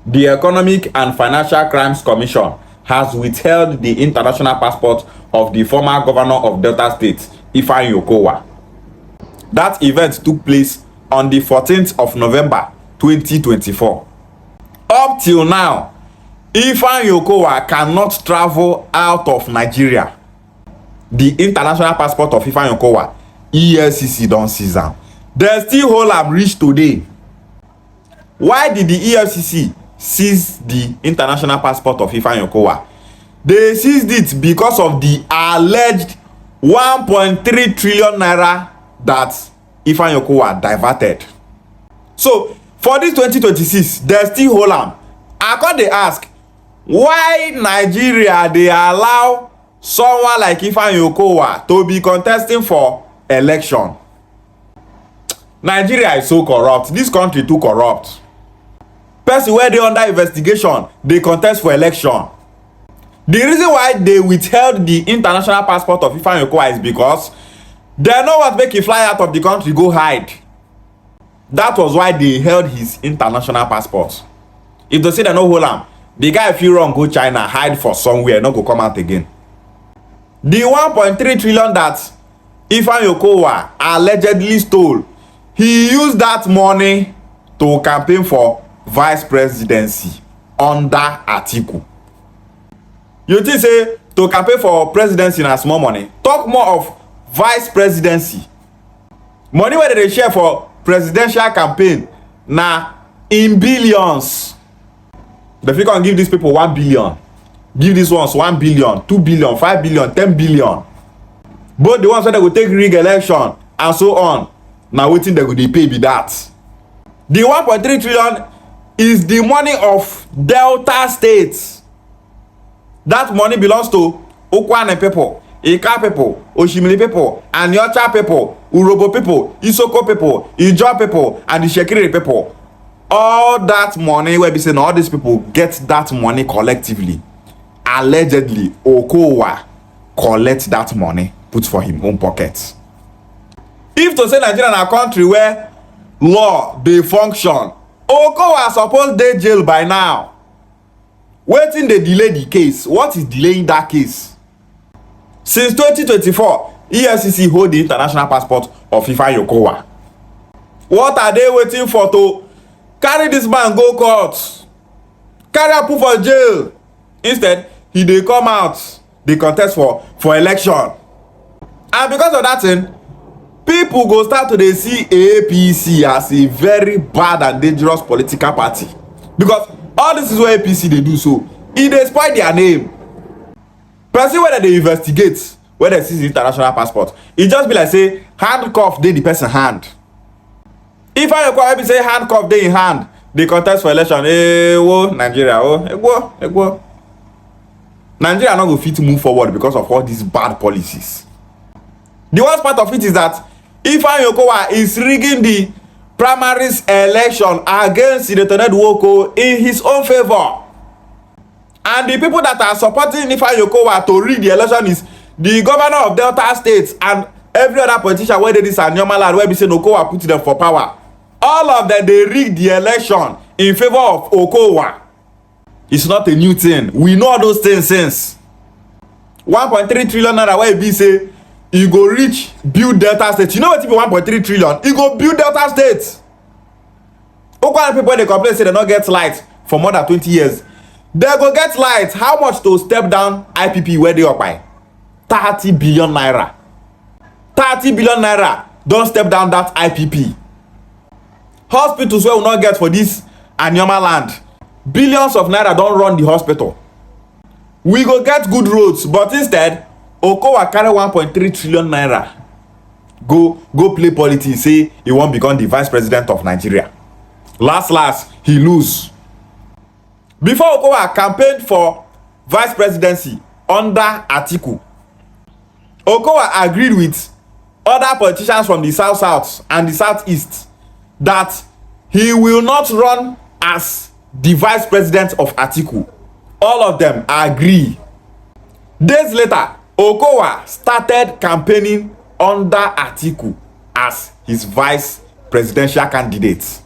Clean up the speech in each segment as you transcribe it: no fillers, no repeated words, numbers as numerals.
The Economic and Financial Crimes Commission has withheld the international passport of the former governor of Delta State, Ifeanyi Okowa. That event took place on the 14th of November 2024. Up till now, Ifeanyi Okowa cannot travel out of Nigeria. The international passport of Ifeanyi Okowa, EFCC don seize am. Dem still hold am reach today. Why did the EFCC seize the international passport of Ifeanyi Okowa? They seized it because of the alleged 1.3 trillion naira that Ifeanyi Okowa diverted. So for this 2026, they still hold am. I come dey ask, why Nigeria dey allow someone like Ifeanyi Okowa to be contesting for election? Nigeria is so corrupt. This country too corrupt. Person wey dey under investigation dey contest for election. The reason why they withheld the international passport of Ifeanyi Okowa is because they no want make e fly out of the country go hide. That was why they held his international passport. If they say they no hold am, the guy fit run go China, hide for somewhere, no go come out again. The 1.3 trillion that Ifeanyi Okowa allegedly stole, he used that money to campaign for vice presidency under Atiku. You think say to campaign for presidency na small money? Talk more of vice presidency. Money wey dey share for presidential campaign na in billions. Dem fit come give these people 1 billion, give these ones 1 billion, 2 billion, 5 billion, 10 billion. Both the ones wey dem go take rig election and so on, na wetin dem go dey pay be that. The 1.3 trillion is the money of Delta State. That money belongs to Okwane people, Ika people, Oshimili people, Aniocha people, Urobo people, Isoko people, Ijaw people, and the Shekiri people. All that money wey be say na all these people get that money collectively. Allegedly, Okowa collect that money, put for him own pocket. If to say Nigeria na country where law dey function, Okowa suppose dey jail by now. Wetin dey delay the case? What is delaying that case? Since 2024, EFCC hold the international passport of Ifeanyi Okowa. What are they waiting for to carry this man go court? Carry am put for jail. Instead, he dey come out, dey contest for election. And because of that thing, people go start to dey see APC as a very bad and dangerous political party. Because all this is what APC dey do, so e dey spoil their name. Person wey dem dey investigate, wey dem seize international passport, e just be like say handcuff dey the person hand. Ifeanyi Okowa wey be say handcuff dey in hand, dey contest for election. Wo Nigeria, egwo. Nigeria no go fit move forward because of all these bad policies. The worst part of it is that Ifeanyi Okowa is rigging the primaries election against Senator Nwoko in his own favor. And the people that are supporting Ifeanyi Okowa to rig the election is the governor of Delta State and every other politician wey dey this Anyomal land wey be say Okowa put them for power. All of them dey rig the election in favor of Okowa. It's not a new thing. We know those things since. 1.3 trillion naira wey be say e go reach build Delta State. You know wetin be 1.3 trillion? E go build Delta State. Okwa people dey complain say they no get light for more than 20 years. They go get light. How much to step down IPP wey dey occupy? 30 billion naira. 30 billion naira don step down that IPP. Hospitals wey we no get for this Anyomal land, billions of naira don run the hospital. We go get good roads, but instead Okowa carry 1.3 trillion naira go play politics, say he wan become the vice president of Nigeria. Last he lose. Before Okowa campaigned for vice presidency under Atiku, Okowa agreed with other politicians from the south and the southeast that he will not run as the vice president of Atiku. All of them agree. Days later, Okowa started campaigning under Atiku as his vice presidential candidate.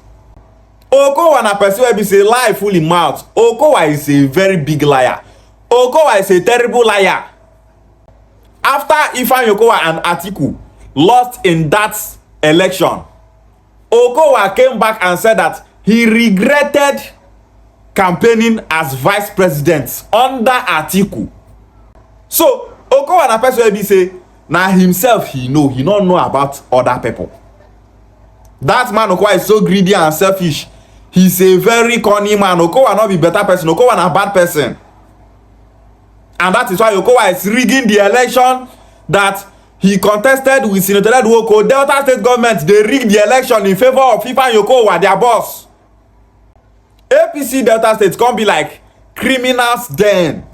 Okowa na person wey be say lie full im mouth. Okowa is a very big liar. Okowa is a terrible liar. After Ifeanyi Okowa and Atiku lost in that election, Okowa came back and said that he regretted campaigning as vice president under Atiku. So Okowa na person wey be say na himself he no know about other people. That man Okowa is so greedy and selfish. He's a very cunning man. Okowa not be better person. Okowa na bad person. And that is why Okowa is rigging the election that he contested with Senator Nwoko. Delta State government, they rigged the election in favor of Ifeanyi Okowa, their boss. APC Delta State can't be like criminals then.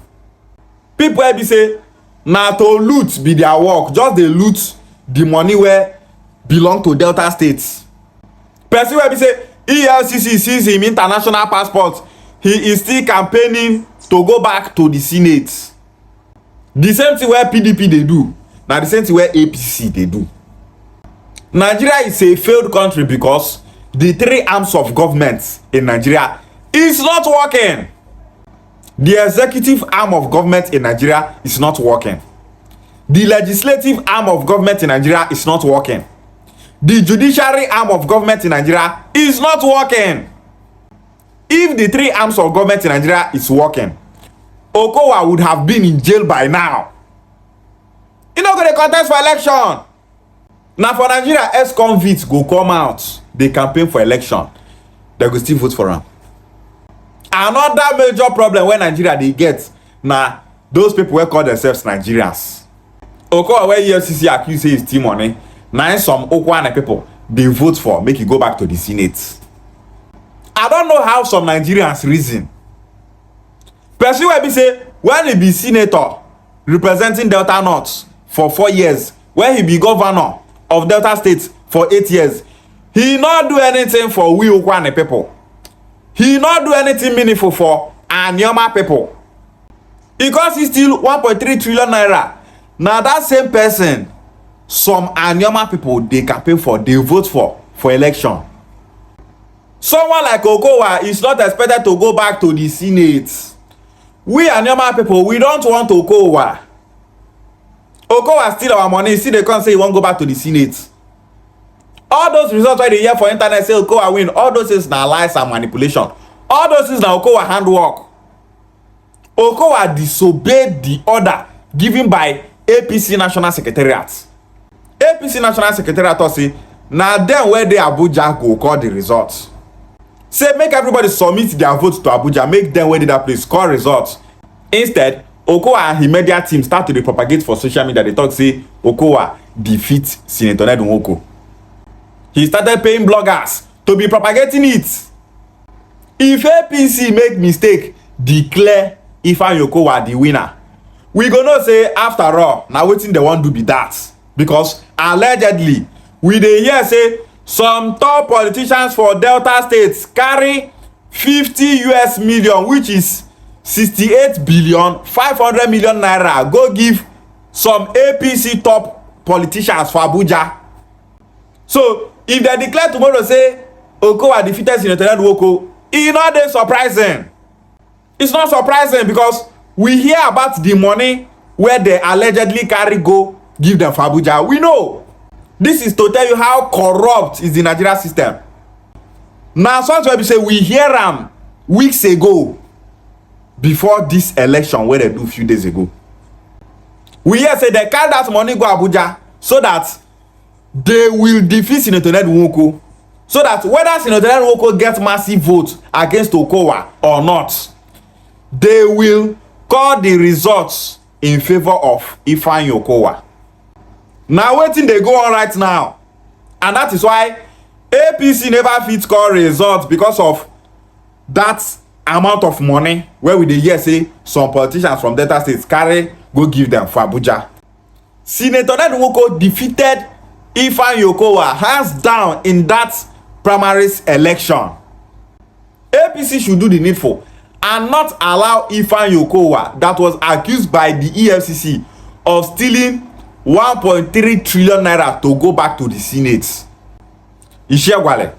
People will be say, na to loot be their work. Just they loot the money where belong to Delta States. Person will be say, EFCC sees him international passport. He is still campaigning to go back to the Senate. The same thing where PDP they do. Now the same thing where APC they do. Nigeria is a failed country because the three arms of government in Nigeria is not working. The executive arm of government in Nigeria is not working. The legislative arm of government in Nigeria is not working. The judiciary arm of government in Nigeria is not working. If the three arms of government in Nigeria is working, Okowa would have been in jail by now. He not going to contest for election. Now for Nigeria, ex-convicts go come out. They campaign for election. They go still vote for him. Another major problem when Nigeria they get now those people who call themselves Nigerians. Okowa where EFCC accuse say steal money. Now some Okwana people they vote for make you go back to the Senate. I don't know how some Nigerians reason. Person will be say when he be senator representing Delta North for 4 years, when he be governor of Delta State for 8 years, he not do anything for we Okwana people. He not do anything meaningful for Anyoma people. Because he steal 1.3 trillion naira. Now that same person, some Anyoma people they campaign for, they vote for election. Someone like Okowa is not expected to go back to the Senate. We Anyoma people, we don't want Okowa. Okowa steal our money, see they can't say he won't go back to the Senate. All those results why they hear for internet say Okowa win, all those things na lies and manipulation. All those things na Okowa handwork. Okowa disobeyed the order given by APC National Secretariat. APC National Secretariat say na dem where they Abuja go call the results. Say make everybody submit their votes to Abuja, make them where they that place call results. Instead, Okowa and his media team start to propagate for social media. They talk say Okowa defeat Senator Nwoko. He started paying bloggers to be propagating it. If APC make mistake, declare Ifeanyi Okowa the winner. We gonna say after all, now wetin they want to be that. Because allegedly, we dey hear say some top politicians for Delta States carry 50 US million, which is 68 billion 500 million naira, go give some APC top politicians for Abuja. So if they declare tomorrow say Okowa defeated Senator Nwoko, it's not that surprising. It's not surprising because we hear about the money where they allegedly carry go give them for Abuja. We know. This is to tell you how corrupt is the Nigeria system. Now, sometimes we say we hear them weeks ago before this election where they do a few days ago. We hear say they carry that money go Abuja so that they will defeat Senator Nwoko. So that whether Senator Nwoko gets massive votes against Okowa or not, they will call the results in favor of Ifeanyi Okowa. Now waiting they go on right now. And that is why APC never fit call results because of that amount of money where we dey hear say some politicians from Delta States carry go give them for Abuja. Senator Nwoko defeated Ifeanyi Okowa hands down in that primaries election. APC should do the needful and not allow Ifeanyi Okowa that was accused by the EFCC of stealing 1.3 trillion naira to go back to the Senate. Ishiagwale.